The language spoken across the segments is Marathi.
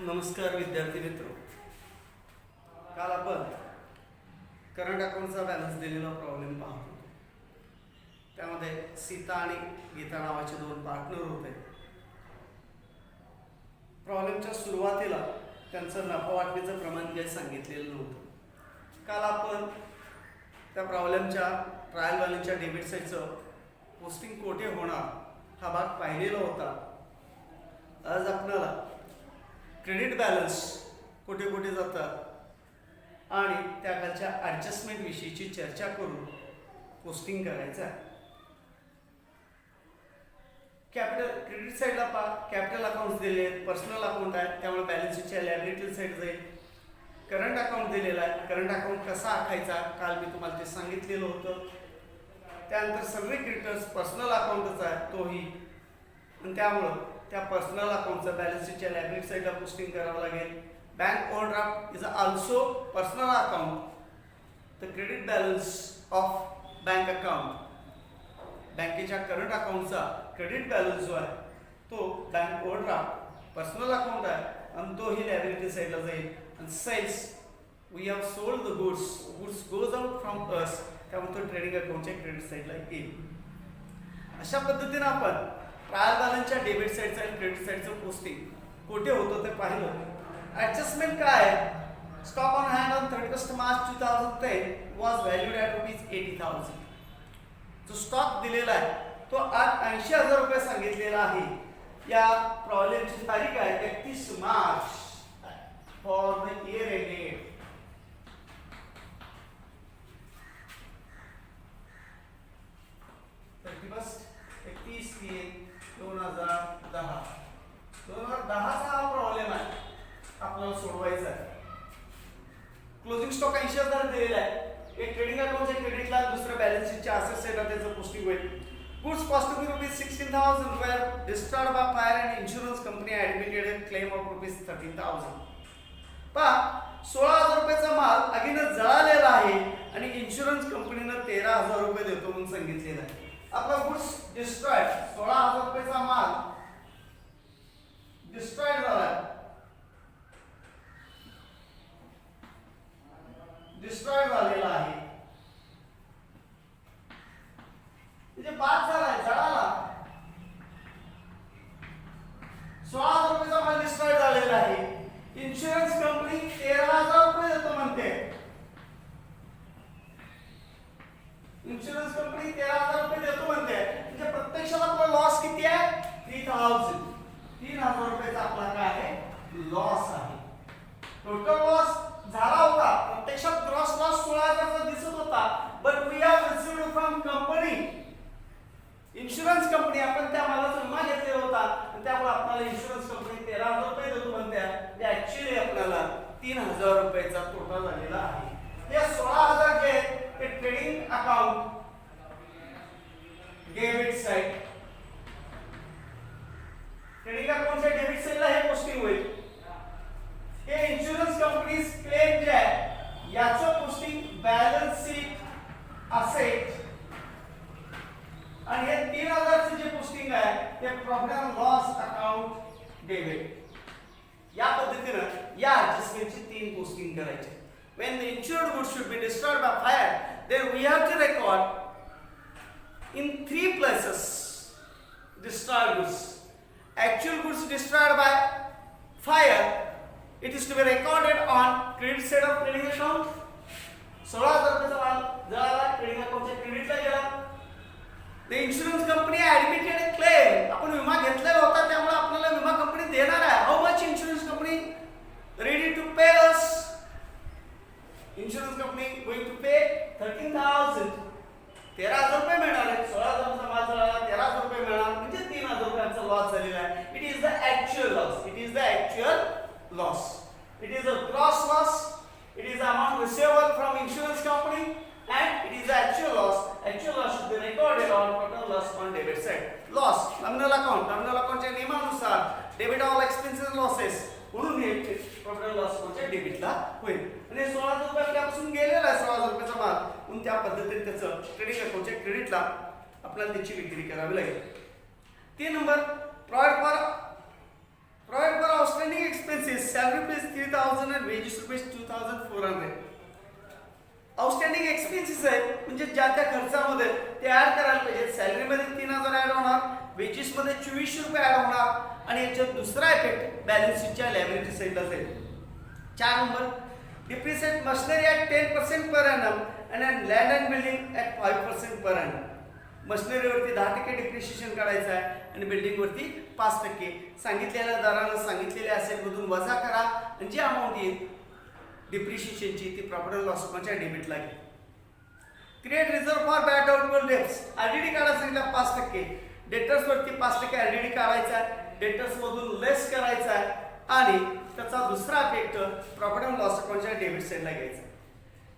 नमस्कार विद्यार्थी मित्र. काल आपण करंट अकाउंटचा बॅलन्स दिलेला प्रॉब्लेम पाहतो. त्यामध्ये सीता आणि गीता नावाचे दोन पार्टनर होते. प्रॉब्लेमच्या सुरुवातीला त्यांचं नफा वाटणीचं प्रमाण काही सांगितलेलं नव्हतं. काल आपण त्या प्रॉब्लेमच्या ट्रायल बॅलन्सच्या डेबिट साईडचं पोस्टिंग कोठे होणार हा भाग पाहिलेला होता. आज आपल्याला क्रेडिट बॅलन्स कुठे कुठे जातात आणि त्याखालच्या ॲडजस्टमेंट विषयीची चर्चा करून पोस्टिंग करायचं आहे. कॅपिटल क्रेडिट साईडला कॅपिटल अकाउंट्स दिले आहेत, पर्सनल अकाउंट आहे त्यामुळे बॅलन्स शीटच्या लायबिलिटी साईड जाईल. करंट अकाउंट दिलेला आहे, करंट अकाउंट कसा आखायचा काल मी तुम्हाला ते सांगितलेलं होतं. त्यानंतर सर्व क्रेडिटर्स पर्सनल अकाउंटच आहे तोही, आणि त्यामुळं त्या पर्सनल अकाउंटचं बॅलन्स शीटच्या लायबिलिटी साईडला पोस्टिंग करावं लागेल. Bank overdraft is also personal account. The credit balance of bank account, बँकेच्या करंट अकाउंटचा क्रेडिट बॅलन्स जो आहे तो बँक ओव्हरड्राफ्ट पर्सनल अकाउंट आहे आणि तोही लायबिलिटी साईडला जाईल. आणि sales we have sold the goods goes out from us, त्यामुळे तो ट्रेडिंग अकाउंटच्या क्रेडिट साईडला येईल. अशा पद्धतीने आपण ट्रायल बॅलन्सच्या डेबिट साईडचं आणि क्रेडिट साईडचं पोस्टिंग कुठे होतं ते पाहिलं. ॲडजस्टमेंट काय आहे? Stock on hand on 31 March 2010 was valued at ₹80,000. जो स्टॉक दिलेला आहे तो आज 80,000 रुपये सांगितलेला आहे. या प्रॉब्लेमची तारीख आहे 31 March for the year ended. चा हा प्रॉब्लेम आहे आपल्याला सोडवायचा आहे. क्लोजिंग स्टॉक 80,000 दिलेला आहे. एक ट्रेडिंग अकाउंटच्या क्रेडिटला, दुसरं बॅलन्स शीटच्या असेट साईडला त्याचं पोस्टिंग होईल. Goods cost to be ₹16,000 were destroyed by fire and insurance company admitted a claim of ₹13,000. पहा 16,000 रुपयाचा माल अगीनच जळालेला आहे आणि इन्शुरन्स कंपनीनं 13,000 रुपये देतो म्हणून सांगितलेलं आहे. आपला गुड्स डिस्ट्रॉयड, 16,000 रुपयाचा माल डिस्ट्रॉयड झाला, डिस्ट्रॉयड झालेला आहे म्हणजे बाद झालाय, जळाला. 16,000 रुपयाचा माल डिस्ट्रॉयड झालेला आहे. इन्शुरन्स कंपनी 13,000 रुपये देतो म्हणते. इन्शुरन्स कंपनी 13,000 रुपये देतो म्हणते म्हणजे प्रत्यक्षात आपला लॉस किती आहे? 3,000 रुपयाचा आपला काय आहे? लॉस आहे. टोटल लॉस झाला होता, प्रत्यक्षात ग्रॉस लॉस 16,000 चा दिसत होता. But we have received from company, insurance company, आपण त्या मालाचा विमा घेतलेला होता आणि त्यामुळे आपल्याला इन्शुरन्स कंपनी 13,000 रुपये देतो म्हणते. ते ऍक्च्युअली आपल्याला 3,000 रुपयाचा तोटा झालेला आहे. हे 16,000 जे ते trading account debit side, trading अकाउंटच्या डेबिट साइडला हे पोस्टिंग होईल. हे इन्शुरन्स कंपनीज क्लेम जे आहे याचं पोस्टिंग बॅलन्स शीट असेट, आणि हे 3,000 चे जे पोस्टिंग आहे ते profit and loss account debit. या पद्धतीने या ॲडजस्टमेंटची 3 पोस्टिंग करायचे. when the insured goods should be destroyed by fire, then we have to record in 3 places destroyed goods. Actual goods destroyed by fire, it is to be recorded on credit side of trading account. 16,000 रुपयाचा माल जळाला, ट्रेडिंग अकाउंटच्या क्रेडिटला गेला. The insurance company admitted a claim. आपण विमा घेतलेला होता त्यामुळे आपल्याला विमा कंपनी देणार आहे. How much insurance company ready to pay us? Insurance company going to pay 13,000. 13,000 रुपये मिळणार आहे. 16,000 चा माल जळाला, 13,000 रुपये मिळणार म्हणजे 3,000 रुपयांचा लॉस झालेला आहे. It is the actual loss. It is the actual loss. It is a gross loss. It is the amount receivable from insurance company. And it is the actual loss. Actual loss should be recorded on total loss on debit side. Loss, nominal account. Nominal account च्या नियमानुसार debit all expenses and losses म्हणून हे प्रॉफिट अँड लॉस अकाउंटच्या डेबिटला होईल. आणि 16,000 रुपये आपल्यापासून गेलेला आहे 16,000 रुपयाचा माल, म्हणून त्या पद्धतीने त्याचं ट्रेडिंग अकाउंटच्या क्रेडिटला आपल्याला त्याची विक्री करावी लागेल. 3 number, provide for Provide for outstanding expenses. Salary rupees 3000 and wages rupees 2400. Outstanding expenses आहेत म्हणजे ज्या त्या खर्चामध्ये ते ऍड करायला पाहिजे. सॅलरीमध्ये 3000 ऍड होणार, वेजेसमध्ये 2400 रुपये ऍड होणार आणि याच्यात दुसरा इफेक्ट बॅलन्स शीटच्या लायबिलिटी साईडला जाईल. 4 number depreciate machinery at 10% per annum and land and building at 5% per annum. मशिनरीवरती 10% डिप्रिशिएशन काढायचं आहे आणि बिल्डिंगवरती 5%. सांगितलेल्या दरानं सांगितलेल्या असेटमधून वजा करा आणि जी अमाऊंट येईल डिप्रिशिएशनची ती प्रॉफिट अँड लॉस अकाउंटच्या डेबिटला घे. Create reserve for bad doubtful debts. RDD काढायला सांगितलं 5%. डेटर्सवरती 5% आरडीडी काढायचा आहे, डेटर्समधून लेस करायचा आहे आणि त्याचा दुसरा इफेक्ट प्रॉफिट अँड लॉस अकाउंटच्या डेबिट साईडला घ्यायचा.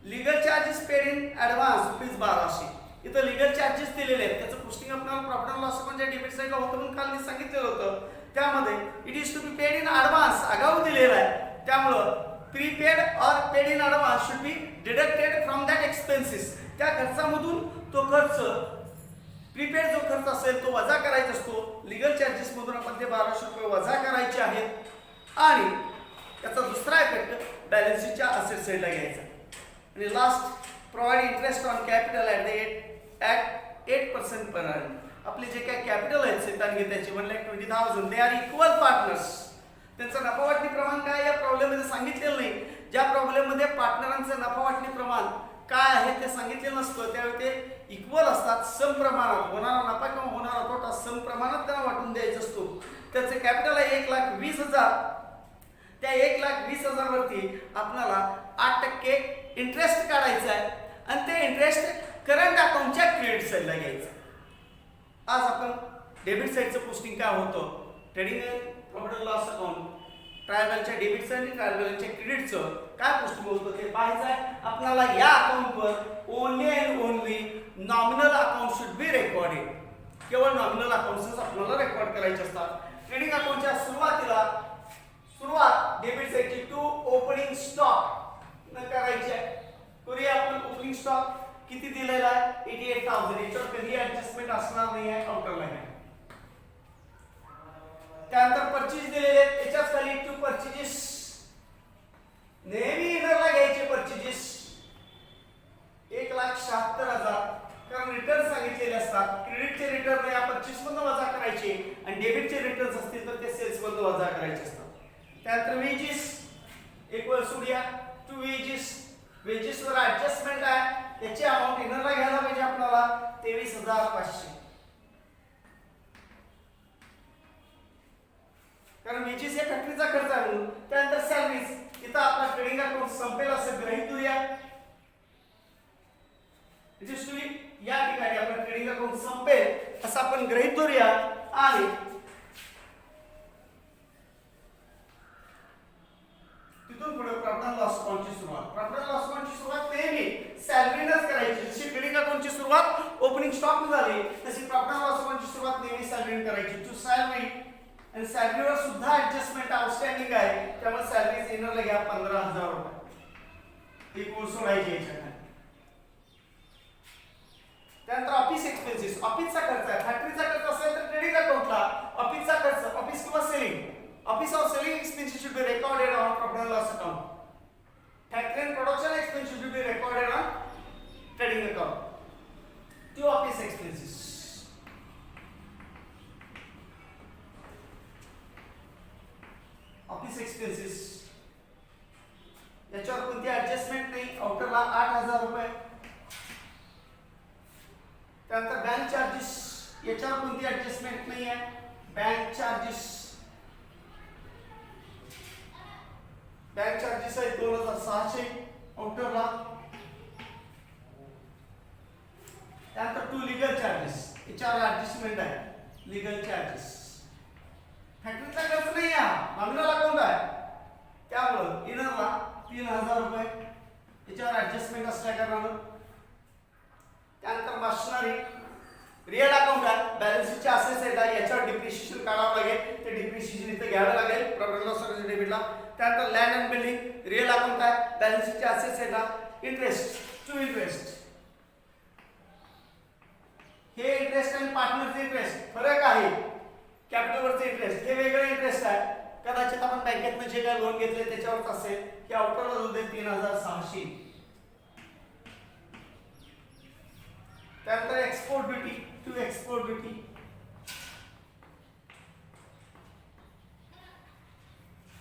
Legal charges paid in advance rupees 1200. इथं लिगल चार्जेस दिलेले आहेत, त्याचं पोस्टिंग आपल्याला प्रॉफिट अँड लॉस अकाउंटच्या डेबिट साईडला होतं म्हणून काल मी सांगितलेलं होतं. त्यामध्ये it is to be paid in advance, आगाऊ दिलेला आहे. त्यामुळं prepaid or paid in advance should be deducted from that expenses. त्या खर्चामधून तो खर्च प्रीपेड जो खर्च असेल तो वजा करायचा असतो. लिगल चार्जेस मधून आपण ते 1200 रुपये वजा करायचे आहेत आणि त्याचा दुसरा इफेक्ट बॅलन्स शीटच्या असेट साईडला घ्यायचा. आणि last provide interest on capital at 8% per annum. आपले जे काही कॅपिटल आहेत शेतांनी त्याचे 1,20,000 दे आर इक्वल पार्टनर्स. त्यांचं नफा वाटणी प्रमाण काय या प्रॉब्लेममध्ये सांगितलेलं नाही. ज्या प्रॉब्लेममध्ये पार्टनरांचं नफा वाटणी प्रमाण काय आहे ते सांगितलेलं नसतं त्यावेळी ते इक्वल असतात. सम प्रमाणात होणारा नफा किंवा होणारा तोटा सम प्रमाणात त्यांना वाटून द्यायचा असतो. त्याचं कॅपिटल आहे 1,20,000. त्या 1,20,000 वरती आपल्याला 8% इंटरेस्ट काढायचा आहे आणि ते इंटरेस्ट करंट अकाउंटच्या क्रेडिट साईडला घ्यायचं. आज आपण डेबिट साईडचं पोस्टिंग काय होतं, trading profit and loss account ट्रायबलच्या डेबिट साईड आणि ट्रायबलच्या क्रेडिटचं काय पोस्टिंग होतं ते पाहायचं आहे आपल्याला. या अकाउंटवर only and only nominal account should be recorded. केवळ नॉमिनल अकाउंट्स आपल्याला रेकॉर्ड करायचे असतात. ट्रेडिंग अकाउंटच्या सुरुवात डेबिट साईडची टू ओपनिंग स्टॉक करायची आहे. करूया आपण ओपनिंग स्टॉक किती दिलेला आहे 88,000. याच्यावर कधी ऍडजस्टमेंट असणार नाही आहे काउंटरला. त्यानंतर परचेज दिलेले आहेत, त्याच्याच खाली टू परचेजेस नेहमी इनरला घ्यायचे परचेजेस 1,76,000 कारण रिटर्न सांगितलेले असतात. क्रेडिटचे रिटर्न या परचेस मधून वजा करायचे आणि डेबिटचे रिटर्न्स असतील तर ते सेल्स मधून वजा करायचे असतात. त्यानंतर वेजेस इक्वल सोडूया टू वेजेसवर ऍडजस्टमेंट आहे त्याची अमाऊंट इनरला घ्यायला पाहिजे आपल्याला 23,500 कारण वेजेस हे फॅक्टरीचा खर्च आहे म्हणून. त्यानंतर सॅलरीज इथं आपला ट्रेडिंग अकाउंट संपेल असं गृहीत धरूया. या ठिकाणी आपला ट्रेडिंग अकाउंट संपेल असं आपण गृहीत धरूया आणि तिथून पुढे प्रॉफिट अँड लॉस अकाउंटची सुरुवात. प्रॉफिट अँड लॉस अकाउंटची सुरुवात नेहमी सॅलरीनच करायची. जशी ट्रेडिंग अकाउंटची सुरुवात ओपनिंग स्टॉक झाली तशी प्रॉफिट अँड लॉस अकाउंटची सुरुवात नेहमी सॅलरीने करायची. टू सॅलरी आणि सॅलरीवर सुद्धा ऍडजस्टमेंट आउटस्टँडिंग आहे त्यामुळे सॅलरीज इनरला घ्या 15,000 रुपये. ही कोर्स सोडायची याच्यात. त्यानंतर ऑफिस एक्सपेन्सेस ऑफिसचा खर्च आहे. फॅक्टरीचा खर्च असेल तर ट्रेडिंग अकाउंटला ऑफिसचा खर्च ऑफिस किंवा selling office of selling expenses should be recorded on profit and loss account. Factory and production expenses should be recorded on trading account. To office expenses office expenses याच्यावर कोणती ऍडजस्टमेंट नाही. आउटरला 8,000 रुपये. त्यानंतर बँक चार्जेस याच्यावर कोणती ऍडजस्टमेंट नाही आहे. बँक चार्जेस आहे 2,600 आउटरला. त्यानंतर टू लिगल चार्जेस याच्यावर ऍडजस्टमेंट आहे. लिगल चार्जेस फॅक्टरीचा खर्च नाही आहे नॉमिनल अकाउंट आहे त्यामुळे इनरला 3,000 रुपये याच्यावर ऍडजस्टमेंट असल्या कारणानं. त्यानंतर मशिनरी रिअल अकाउंट आहे बॅलन्स शीटच्या असेट्स आहेत याच्यावर डिप्रिशिएशन काढावं लागेल. ते डिप्रिशिएशन इथे घ्यावं लागेल प्रॉफिट अँड लॉस अकाउंट डेबिटला. त्यानंतर land and building real account आहे बॅलन्स शीटच्या असेट्स आहेत. इंटरेस्ट टू इंटरेस्ट हे इंटरेस्ट आणि पार्टनरचे इंटरेस्ट फरक आहे. कॅपिटलवरचे इंटरेस्ट हे वेगळे इंटरेस्ट आहे कदाचित आपण बँकेतनं जे काय लोन घेतले त्याच्यावरच असेल की आउटरला जो दे 3600. त्यानंतर export duty to export duty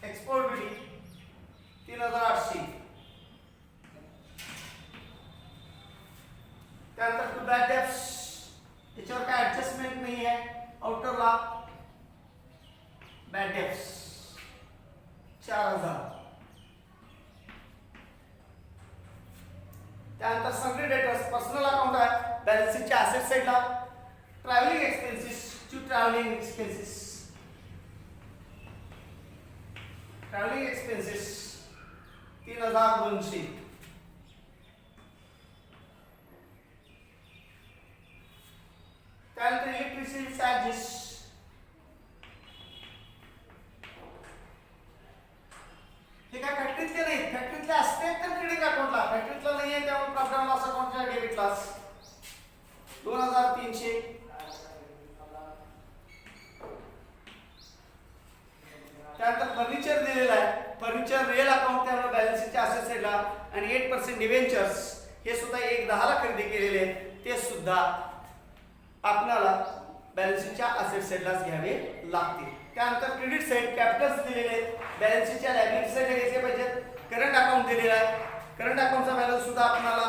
export duty 3800. त्यानंतर टू बॅड डेब्ट्स याच्यावर काय ऍडजस्टमेंट नाही आहे आउटरला. Bad debts 4000. त्यानंतर सगळे डेटर्स पर्सनल अकाउंट आहे बॅलन्स शीटच्या असेट साइडला. Travelling expenses to travelling expenses travelling expenses 3200. त्यानंतर इलेक्ट्रिसिटी चार्जेस हे काय फॅक्टरीतले नाही. फॅक्टरीतले असते तर क्रेडिट अकाउंटला, फॅक्टरीतला नाही आहे त्यामुळे प्रॉब्लेम लॉस अकाउंटच्या डेबिटला 2300. त्यानंतर फर्निचर दिलेलं आहे. फर्निचर रिअल अकाउंट त्यामुळे बॅलन्स शीटच्या असेट साइडला. आणि 8% डिव्हेंचर्स हे सुद्धा 1.10 ला खरेदी केलेले आहेत ते सुद्धा आपल्याला बॅलन्स शीटच्या असेट साइडलाच घ्यावे लागतील. त्यानंतर क्रेडिट साइड कॅपिटल्स दिलेले आहेत. बॅलन्स शीटच्या लायबिलिटी साइडला घेतले पाहिजेत. करंट अकाउंट दिलेला आहे. करंट अकाउंटचा बॅलन्स सुद्धा आपल्याला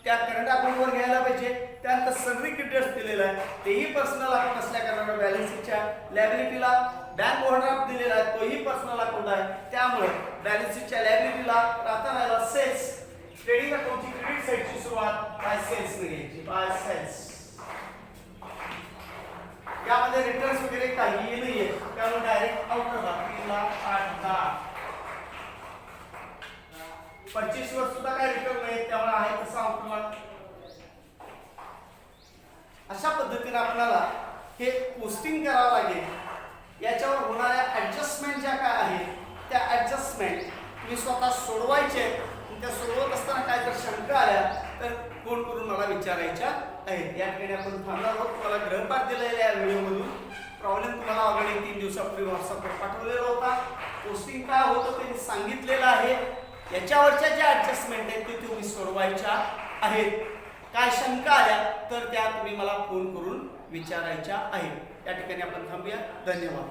त्या करंट अकाउंटवर घ्यायला पाहिजे. त्यानंतर सर्व क्रेडिटर्स दिलेलं आहे तेही पर्सनल अकाउंट असल्या कारणाने बॅलन्स शीटच्या लायबिलिटीला बँक ओव्हरड्राफ्ट दिलेला आहे तोही पर्सनल अकाउंट आहे. त्यामुळे बॅलन्स शीटच्या लायबिलिटीला राहता सेल्स ट्रेडिंग अकाउंटची क्रेडिट साइडची सुरुवात बाय सेल्स ने घ्यायची. बाय सेल्स यामध्ये रिटर्न्स वगैरे काही नाहीये त्यामुळे डायरेक्ट आउटरला 3,08,10. परचेस वर सुद्धा काही रिटर्न नाही त्यामुळे आहे तसं आउटरला. अशा पद्धतीने आपल्याला हे पोस्टिंग करावं लागेल. याच्यावर होणाऱ्या ऍडजस्टमेंट ज्या काय आहेत त्या ऍडजस्टमेंट तुम्ही स्वतः सोडवायचे. त्या सोडवत असताना काय जर शंका आल्या तर फोन करून मला विचारायच्या आहेत. या ठिकाणी आपण थांबणार आहोत. तुम्हाला गृहपाठ दिलेला या व्हिडिओमधून प्रॉब्लेम तुम्हाला ऑलरेडी 3 दिवसापूर्वी व्हॉट्सअपवर पाठवलेला होता. पोस्टिंग काय होतं ते सांगितलेलं आहे. याच्यावरच्या ज्या ऍडजस्टमेंट आहेत ते तुम्ही सोडवायच्या आहेत. काय शंका आल्या तर त्या तुम्ही मला फोन करून विचारायच्या आहेत. या ठिकाणी आपण थांबूया. धन्यवाद.